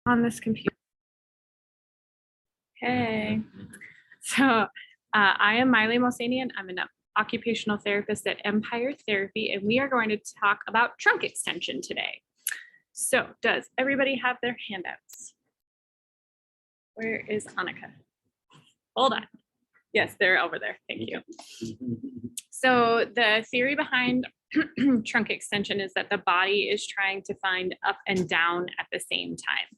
on this computer. Okay, so I am Miley Mosanian. I'm an occupational therapist at Empire Therapy, and we are going to talk about trunk extension today. So does everybody have their handouts? Where is Annika? Hold on. Yes, they're over there. Thank you. So the theory behind trunk extension is that the body is trying to find up and down at the same time.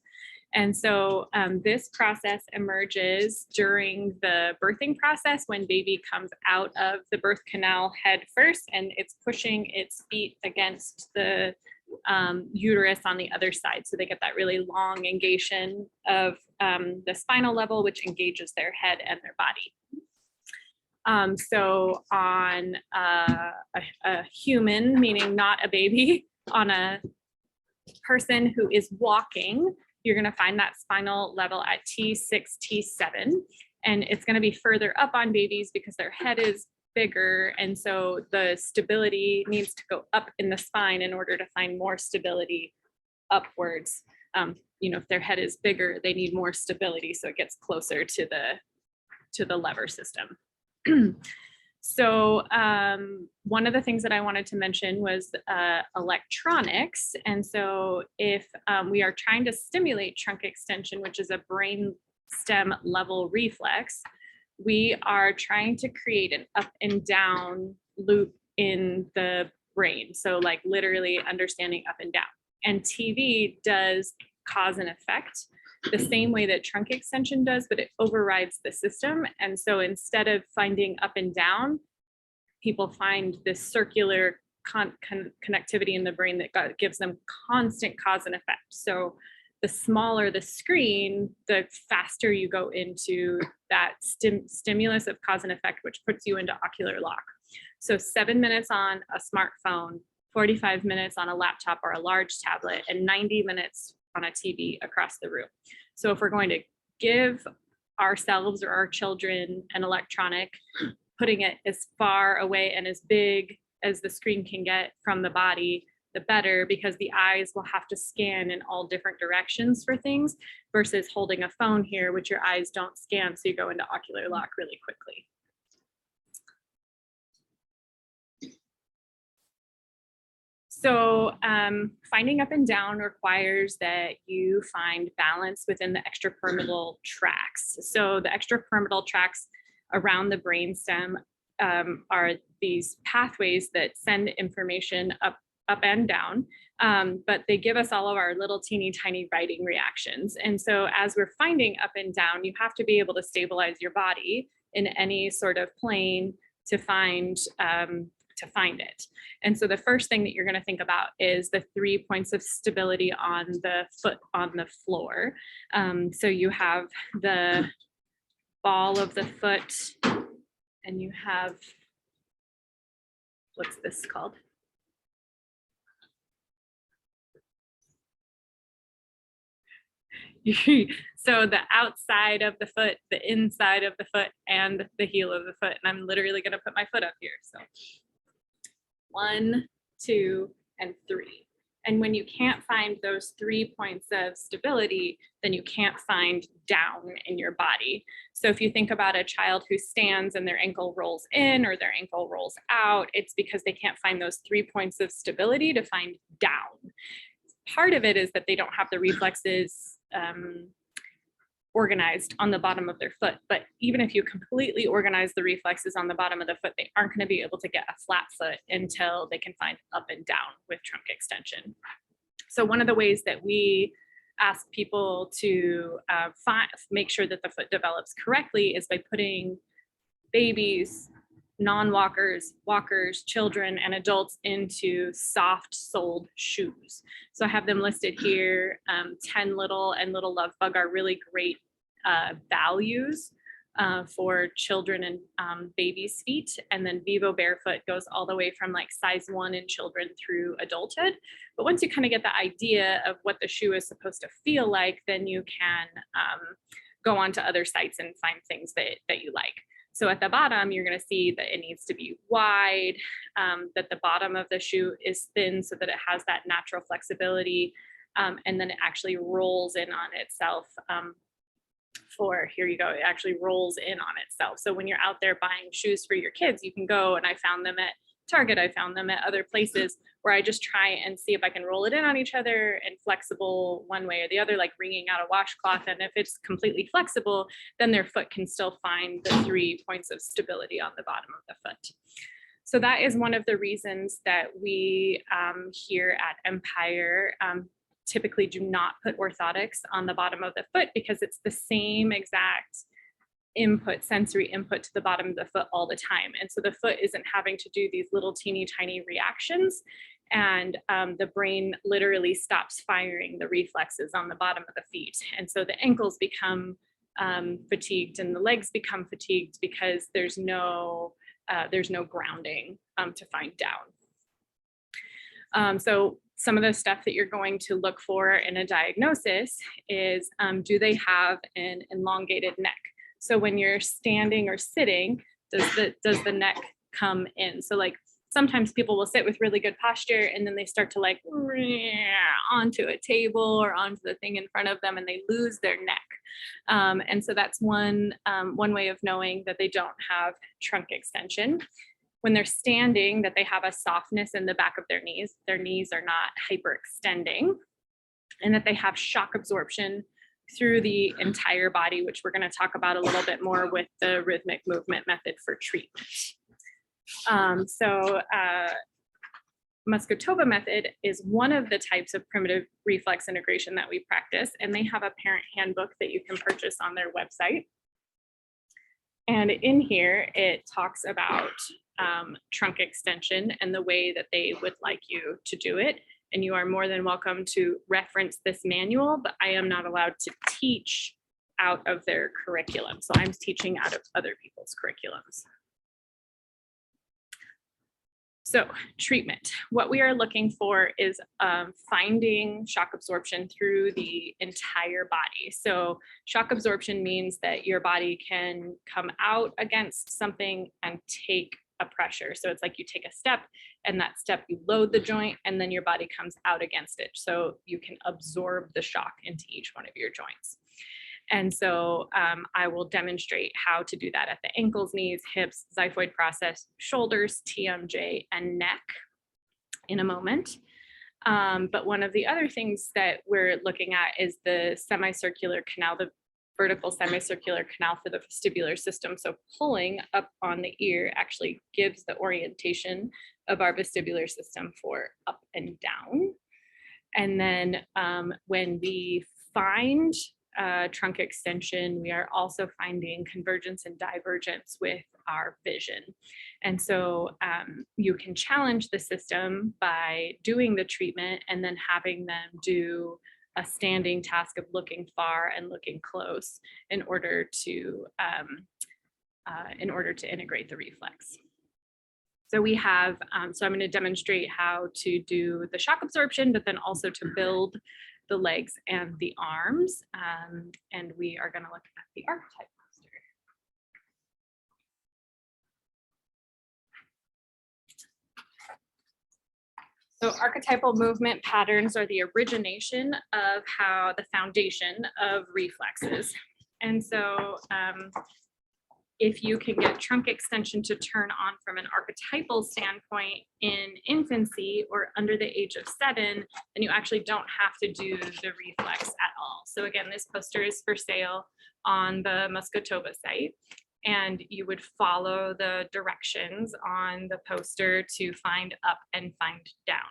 And so this process emerges during the birthing process when baby comes out of the birth canal head first, and it's pushing its feet against the uterus on the other side. So they get that really long engagement of the spinal level, which engages their head and their body. So on a human, meaning not a baby, on a person who is walking, you're going to find that spinal level at T6, T7, and it's going to be further up on babies because their head is bigger, and so the stability needs to go up in the spine in order to find more stability upwards. If their head is bigger, they need more stability, so it gets closer to the lever system. So one of the things that I wanted to mention was electronics. And so if we are trying to stimulate trunk extension, which is a brain stem level reflex, we are trying to create an up and down loop in the brain. So like literally understanding up and down. And TV does cause and effect the same way that trunk extension does, but it overrides the system. And so instead of finding up and down, people find this circular connectivity in the brain that gives them constant cause and effect. So the smaller the screen, the faster you go into that stimulus of cause and effect, which puts you into ocular lock. So 7 minutes on a smartphone, 45 minutes on a laptop or a large tablet, and 90 minutes on a TV across the room. So if we're going to give ourselves or our children an electronic, putting it as far away and as big as the screen can get from the body, the better, because the eyes will have to scan in all different directions for things versus holding a phone here, which your eyes don't scan, so you go into ocular lock really quickly. So finding up and down requires that you find balance within the extrapyramidal tracts. So the extrapyramidal tracts around the brainstem are these pathways that send information up and down, but they give us all of our little teeny tiny writing reactions. And so as we're finding up and down, you have to be able to stabilize your body in any sort of plane to find it. And so the first thing that you're going to think about is the 3 points of stability on the foot on the floor. So you have the ball of the foot, and you have, what's this called? So the outside of the foot, the inside of the foot, and the heel of the foot. And I'm literally going to put my foot up here. So 1, 2, and 3. And when you can't find those 3 points of stability, then you can't find down in your body. So if you think about a child who stands and their ankle rolls in or their ankle rolls out, it's because they can't find those 3 points of stability to find down. Part of it is that they don't have the reflexes organized on the bottom of their foot. But even if you completely organize the reflexes on the bottom of the foot, they aren't going to be able to get a flat foot until they can find up and down with trunk extension. So one of the ways that we ask people to make sure that the foot develops correctly is by putting babies, non-walkers, walkers, children, and adults into soft-soled shoes. So I have them listed here. 10 Little and Little Love Bug are really great values for children and babies' feet. And then Vivo Barefoot goes all the way from like size 1 in children through adulthood. But once you kind of get the idea of what the shoe is supposed to feel like, then you can go on to other sites and find things that you like. So at the bottom, you're going to see that it needs to be wide, that the bottom of the shoe is thin so that it has that natural flexibility, and then it actually rolls in on itself. Here you go, it actually rolls in on itself. So when you're out there buying shoes for your kids, you can go, and I found them at Target, I found them at other places, where I just try and see if I can roll it in on each other and flexible one way or the other, like wringing out a washcloth. And if it's completely flexible, then their foot can still find the 3 points of stability on the bottom of the foot. So that is one of the reasons that we here at Empire typically do not put orthotics on the bottom of the foot, because it's the same exact sensory input to the bottom of the foot all the time. And so the foot isn't having to do these little teeny tiny reactions, and the brain literally stops firing the reflexes on the bottom of the feet. And so the ankles become fatigued and the legs become fatigued because there's no grounding to find down. So some of the stuff that you're going to look for in a diagnosis is, do they have an elongated neck? So when you're standing or sitting, does the neck come in? So like sometimes people will sit with really good posture, and then they start to like onto a table or onto the thing in front of them, and they lose their neck. And so that's one way of knowing that they don't have trunk extension. When they're standing, that they have a softness in the back of their knees are not hyperextending, and that they have shock absorption through the entire body, which we're going to talk about a little bit more with the rhythmic movement method for treatment. Muscotova method is one of the types of primitive reflex integration that we practice, and they have a parent handbook that you can purchase on their website. And in here, it talks about trunk extension and the way that they would like you to do it. And you are more than welcome to reference this manual, but I am not allowed to teach out of their curriculum. So I'm teaching out of other people's curriculums. So treatment, what we are looking for is finding shock absorption through the entire body. So shock absorption means that your body can come out against something and take a pressure. So it's like you take a step, and that step you load the joint, and then your body comes out against it. So you can absorb the shock into each one of your joints. And so I will demonstrate how to do that at the ankles, knees, hips, xiphoid process, shoulders, TMJ, and neck in a moment. But one of the other things that we're looking at is the semicircular canal, the vertical semicircular canal for the vestibular system. So pulling up on the ear actually gives the orientation of our vestibular system for up and down. And then when we find trunk extension, we are also finding convergence and divergence with our vision. And so you can challenge the system by doing the treatment and then having them do a standing task of looking far and looking close in order to integrate the reflex. So we have, so I'm going to demonstrate how to do the shock absorption, but then also to build the legs and the arms. And we are going to look at the archetype poster. So archetypal movement patterns are the origination of how the foundation of reflexes. And so if you can get trunk extension to turn on from an archetypal standpoint in infancy or under the age of 7, then you actually don't have to do the reflex at all. So again, this poster is for sale on the Muscotova site, and you would follow the directions on the poster to find up and find down.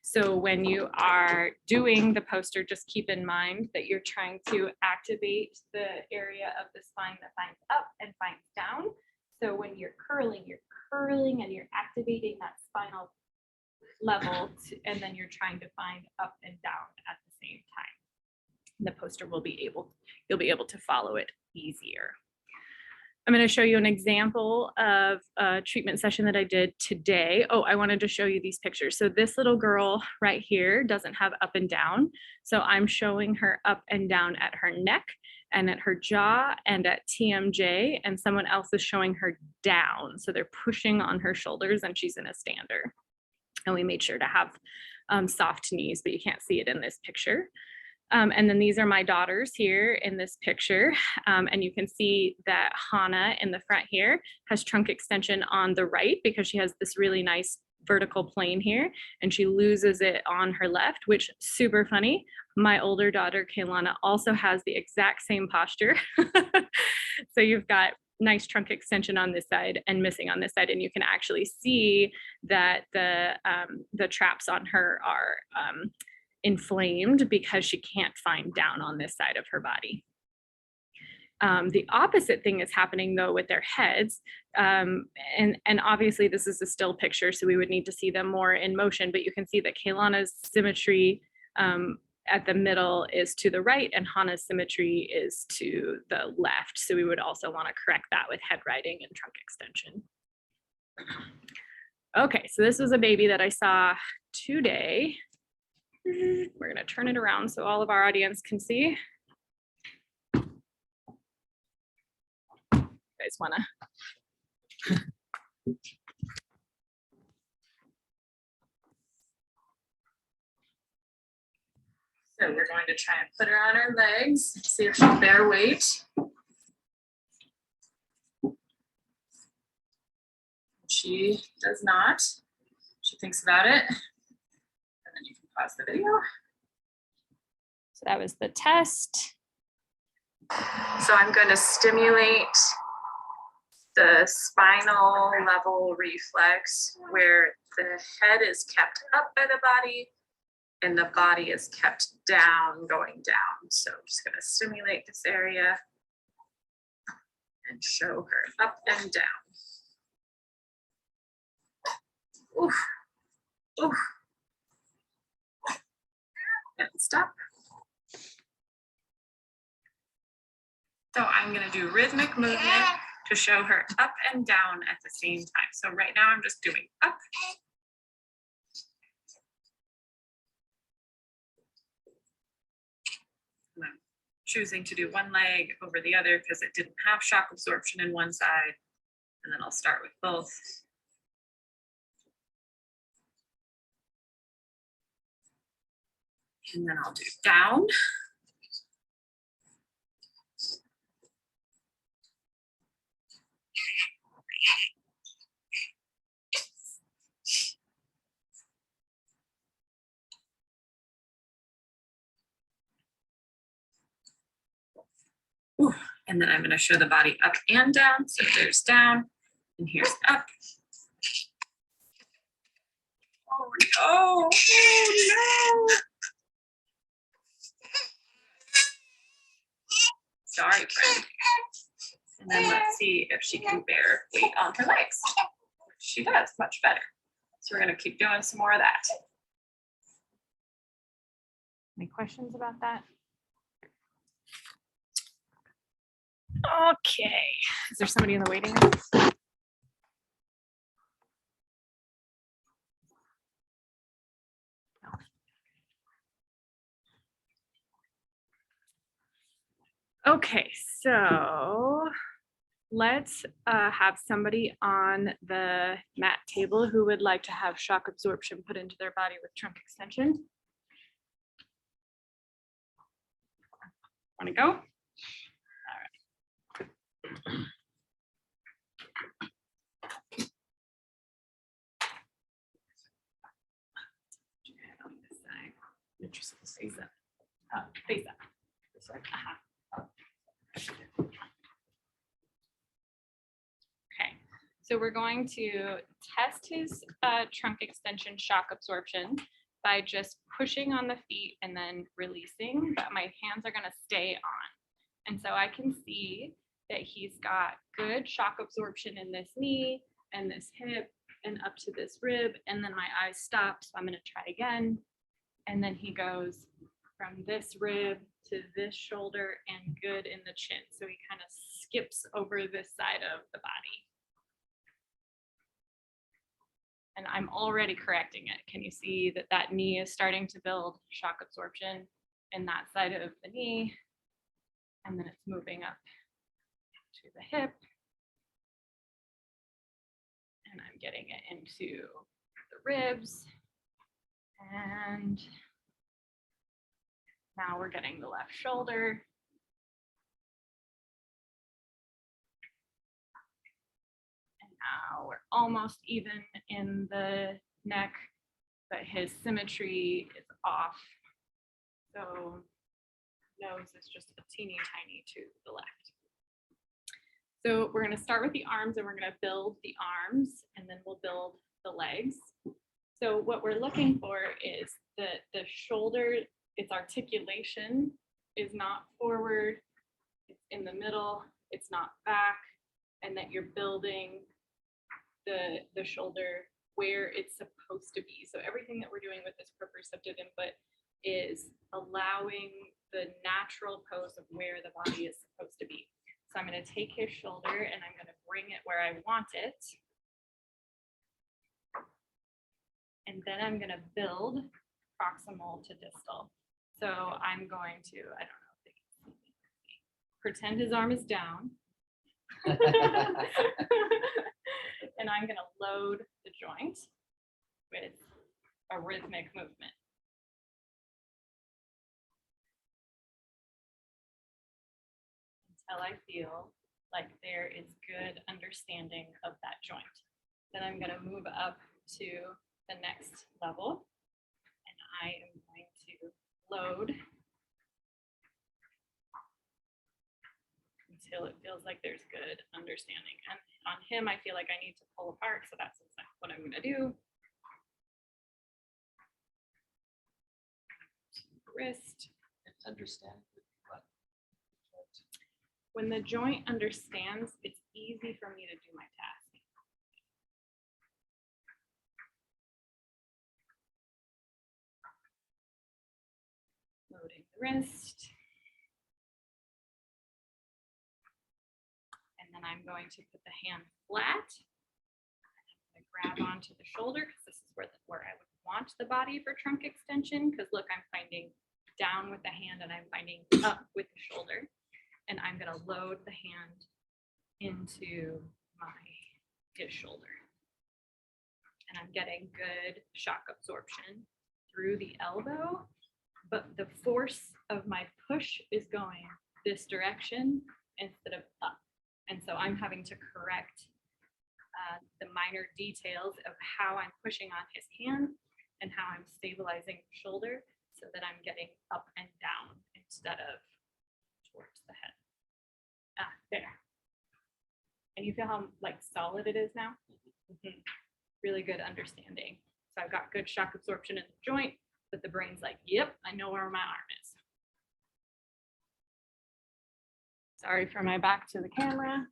So when you are doing the poster, just keep in mind that you're trying to activate the area of the spine that finds up and finds down. So when you're curling and you're activating that spinal level, and then you're trying to find up and down at the same time. The poster will be you'll be able to follow it easier. I'm going to show you an example of a treatment session that I did today. Oh, I wanted to show you these pictures. So this little girl right here doesn't have up and down. So I'm showing her up and down at her neck and at her jaw and at TMJ, and someone else is showing her down. So they're pushing on her shoulders and she's in a stander. And we made sure to have soft knees, but you can't see it in this picture. And then these are my daughters here in this picture. And you can see that Hannah in the front here has trunk extension on the right because she has this really nice vertical plane here, and she loses it on her left, which super funny. My older daughter, Kaylana, also has the exact same posture. So you've got nice trunk extension on this side and missing on this side. And you can actually see that the traps on her are inflamed because she can't find down on this side of her body. The opposite thing is happening though with their heads. And obviously this is a still picture, so we would need to see them more in motion, but you can see that Kaylana's symmetry at the middle is to the right and Hannah's symmetry is to the left. So we would also want to correct that with head riding and trunk extension. Okay, so this was a baby that I saw today. We're gonna turn it around so all of our audience can see. You guys wanna? So we're going to try and put her on her legs, see if she'll bear weight. She does not. She thinks about it. And then you can pause the video. So that was the test. So I'm going to stimulate the spinal level reflex where the head is kept up by the body and the body is kept down, going down. So I'm just going to stimulate this area and show her up and down. Oof, oof. And stop. So I'm going to do rhythmic movement to show her up and down at the same time. So right now I'm just doing up. And I'm choosing to do one leg over the other because it didn't have shock absorption in one side. And then I'll start with both. And then I'll do down. Ooh, and then I'm going to show the body up and down. So there's down and here's up. Oh no, oh no. Sorry, friend. And then let's see if she can bear weight on her legs. She does much better. So we're going to keep doing some more of that. Any questions about that? Okay. Is there somebody in the waiting room? Okay, so let's have somebody on the mat table who would like to have shock absorption put into their body with trunk extension. Want to go? All right. Face up. Face up. This way. Okay, so we're going to test his trunk extension shock absorption by just pushing on the feet and then releasing, but my hands are going to stay on. And so I can see that he's got good shock absorption in this knee and this hip and up to this rib, and then my eyes stop, so I'm going to try again. And then he goes from this rib to this shoulder and good in the chin. So he kind of skips over this side of the body. And I'm already correcting it. Can you see that that knee is starting to build shock absorption in that side of the knee? And then it's moving up to the hip. And I'm getting it into the ribs. And now we're getting the left shoulder. And now we're almost even in the neck, but his symmetry is off. So nose is just a teeny tiny to the left. So we're going to start with the arms and we're going to build the arms and then we'll build the legs. So what we're looking for is the shoulder, its articulation is not forward, it's in the middle, it's not back, and that you're building the shoulder where it's supposed to be. So everything that we're doing with this proprioceptive input is allowing the natural pose of where the body is supposed to be. So I'm going to take his shoulder and I'm going to bring it where I want it. And then I'm going to build proximal to distal. So I'm going to, I don't know if they can see me. Pretend his arm is down. And I'm going to load the joint with a rhythmic movement. Until I feel like there is good understanding of that joint. Then I'm going to move up to the next level and I am going to load until it feels like there's good understanding. And on him, I feel like I need to pull apart. So that's exactly what I'm going to do. Wrist. Understand what? When the joint understands, it's easy for me to do my task. Loading the wrist. And then I'm going to put the hand flat. I'm going to grab onto the shoulder because this is where I would want the body for trunk extension. Because look, I'm finding down with the hand and I'm finding up with the shoulder. And I'm going to load the hand into his shoulder. And I'm getting good shock absorption through the elbow, but the force of my push is going this direction instead of up. And so I'm having to correct the minor details of how I'm pushing on his hand and how I'm stabilizing the shoulder so that I'm getting up and down instead of towards the head. There. And you feel how like solid it is now? Mm-hmm. Really good understanding. So I've got good shock absorption in the joint, but the brain's like, yep, I know where my arm is. Sorry for my back to the camera.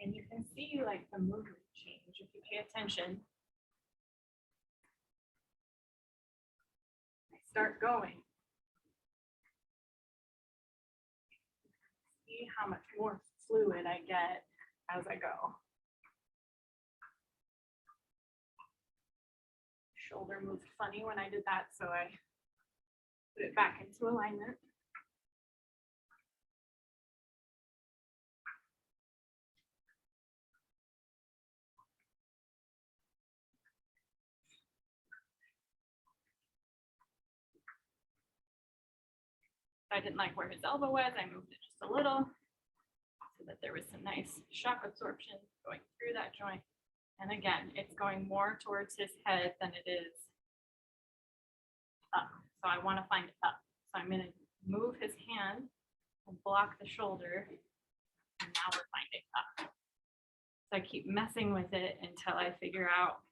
And you can see like the movement change if you pay attention. I start going. See how much more fluid I get as I go. Shoulder moved funny when I did that, so I put it back into alignment. If I didn't like where his elbow was, I moved it just a little so that there was some nice shock absorption going through that joint. And again, it's going more towards his head than it is up. So I want to find up. So I'm going to move his hand and block the shoulder. And now we're finding up. So I keep messing with it until I figure out,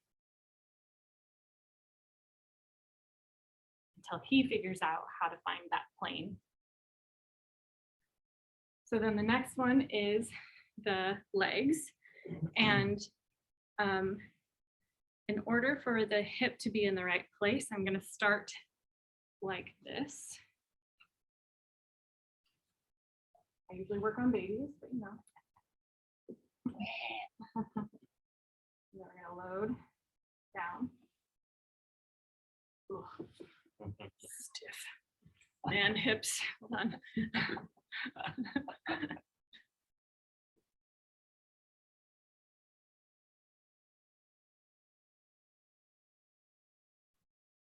until he figures out how to find that plane. So then the next one is the legs. And in order for the hip to be in the right place, I'm going to start like this. I usually work on babies, but you know. And then we're gonna load down. Ugh. Stiff. And hips. Hold on.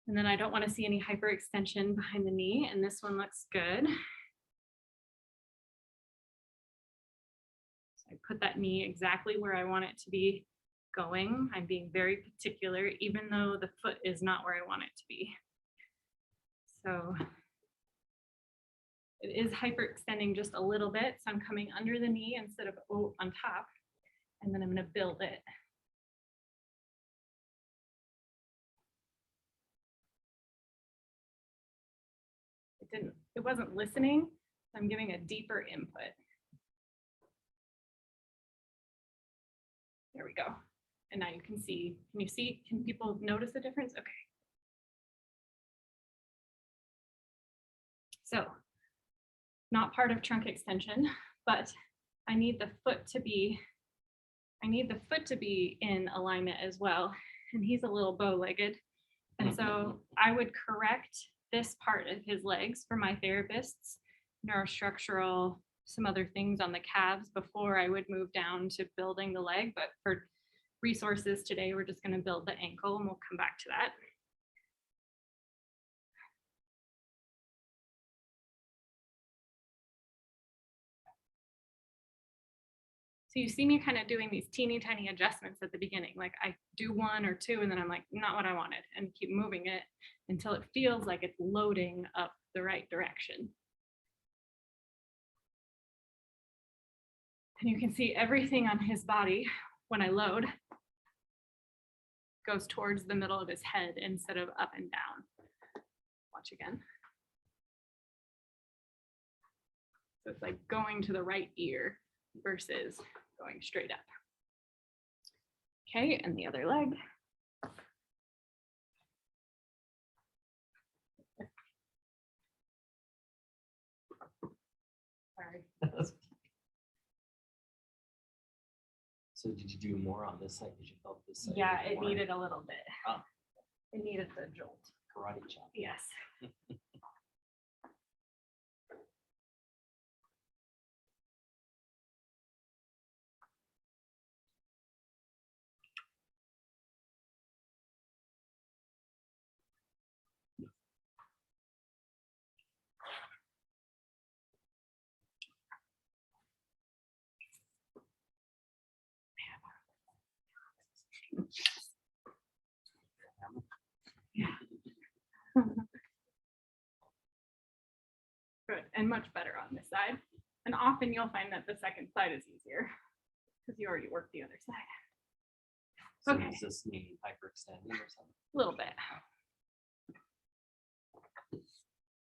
And then I don't want to see any hyperextension behind the knee, and this one looks good. So I put that knee exactly where I want it to be going. I'm being very particular, even though the foot is not where I want it to be. So it is hyperextending just a little bit. So I'm coming under the knee instead of on top, and then I'm going to build it. It wasn't listening, so I'm giving a deeper input. There we go. And now you can see, can people notice the difference? Okay. So not part of trunk extension, but I need the foot to be in alignment as well. And he's a little bow-legged. And so I would correct this part of his legs for my therapists, neurostructural, some other things on the calves before I would move down to building the leg. But for resources today, we're just going to build the ankle, and we'll come back to that. So you see me kind of doing these teeny tiny adjustments at the beginning, like I do 1 or 2, and then I'm like, not what I wanted, and keep moving it until it feels like it's loading up the right direction. And you can see everything on his body when I load goes towards the middle of his head instead of up and down. Watch again. So it's like going to the right ear versus going straight up. Okay, and the other leg. Sorry. So did you do more on this side? Did you felt this side? Yeah, it needed a little bit. Oh. It needed the jolt. Karate chop. Yes. Yeah. Good, and much better on this side. And often you'll find that the second side is easier because you already worked the other side. So Okay. does this need hyperextending or something? A little bit.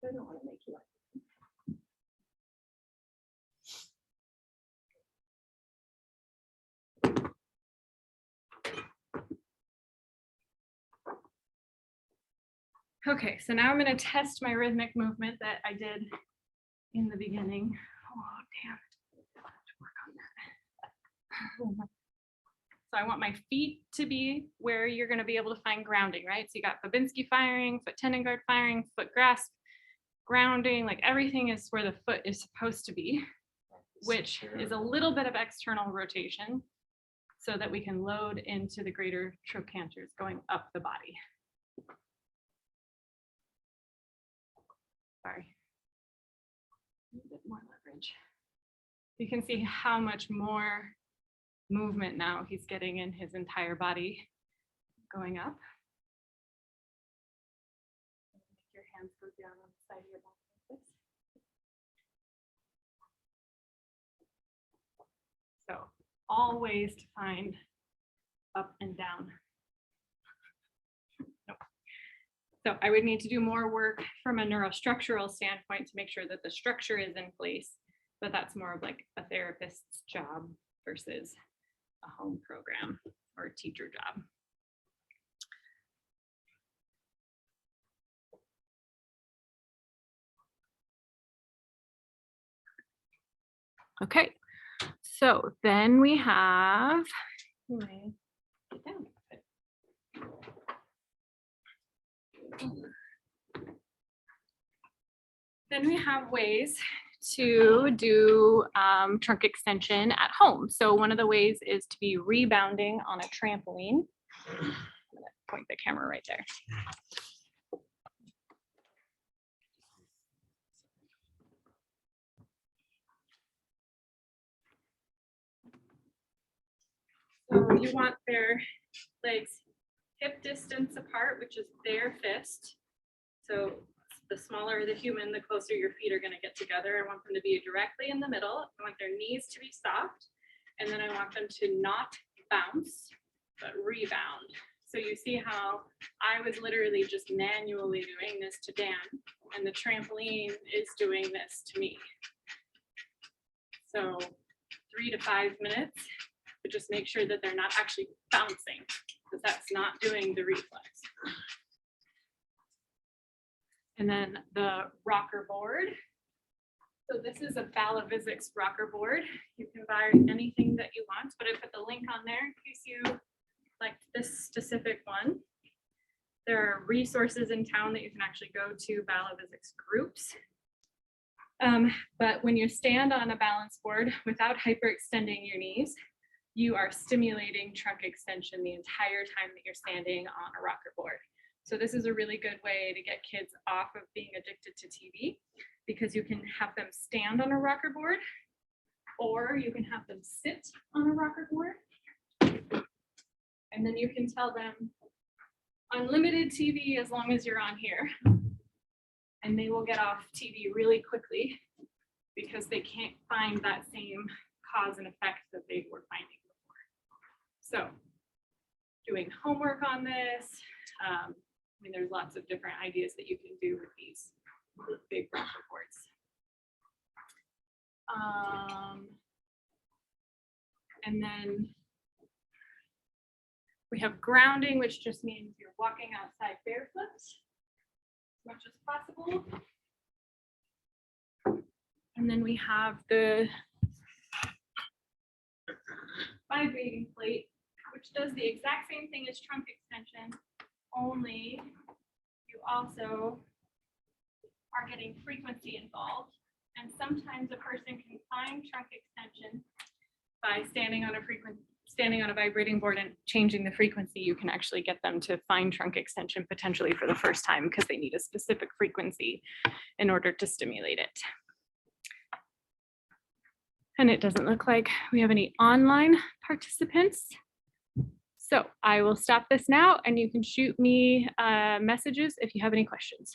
I don't want to make you like okay, so now I'm going to test my rhythmic movement that I did in the beginning. Oh, damn. I have to work on that. So I want my feet to be where you're going to be able to find grounding, right? So you got Babinski firing, foot tendon guard firing, foot grasp, grounding, like everything is where the foot is supposed to be, which is a little bit of external rotation so that we can load into the greater trochanters going up the body. Sorry. A bit more leverage. You can see how much more movement now he's getting in his entire body going up. Your hands go down on the side of your body like this. So all ways to find up and down. Nope. So I would need to do more work from a neurostructural standpoint to make sure that the structure is in place, but that's more of like a therapist's job versus a home program or a teacher job. Okay, so then we have, get down. Then we have ways to do trunk extension at home. So one of the ways is to be rebounding on a trampoline. I'm gonna point the camera right there. So you want their legs hip distance apart, which is their fist. So the smaller the human, the closer your feet are going to get together. I want them to be directly in the middle. I want their knees to be soft. And then I want them to not bounce, but rebound. So you see how I was literally just manually doing this to Dan, and the trampoline is doing this to me. So 3 to 5 minutes, but just make sure that they're not actually bouncing, because that's not doing the reflex. And then the rocker board. So this is a Balavisix rocker board. You can buy anything that you want, but I put the link on there in case you like this specific one. There are resources in town that you can actually go to, Balavisix groups. But when you stand on a balance board without hyperextending your knees, you are stimulating trunk extension the entire time that you're standing on a rocker board. So this is a really good way to get kids off of being addicted to TV, because you can have them stand on a rocker board, or you can have them sit on a rocker board. And then you can tell them unlimited TV as long as you're on here. And they will get off TV really quickly because they can't find that same cause and effect that they were finding before. So doing homework on this. I mean, there's lots of different ideas that you can do with these big rocker boards. And then we have grounding, which just means you're walking outside barefoot as much as possible. And then we have the vibrating plate, which does the exact same thing as trunk extension, only you also are getting frequency involved. And sometimes a person can find trunk extension by standing on a vibrating board and changing the frequency. You can actually get them to find trunk extension potentially for the first time because they need a specific frequency in order to stimulate it. And it doesn't look like we have any online participants. So I will stop this now, and you can shoot me messages if you have any questions.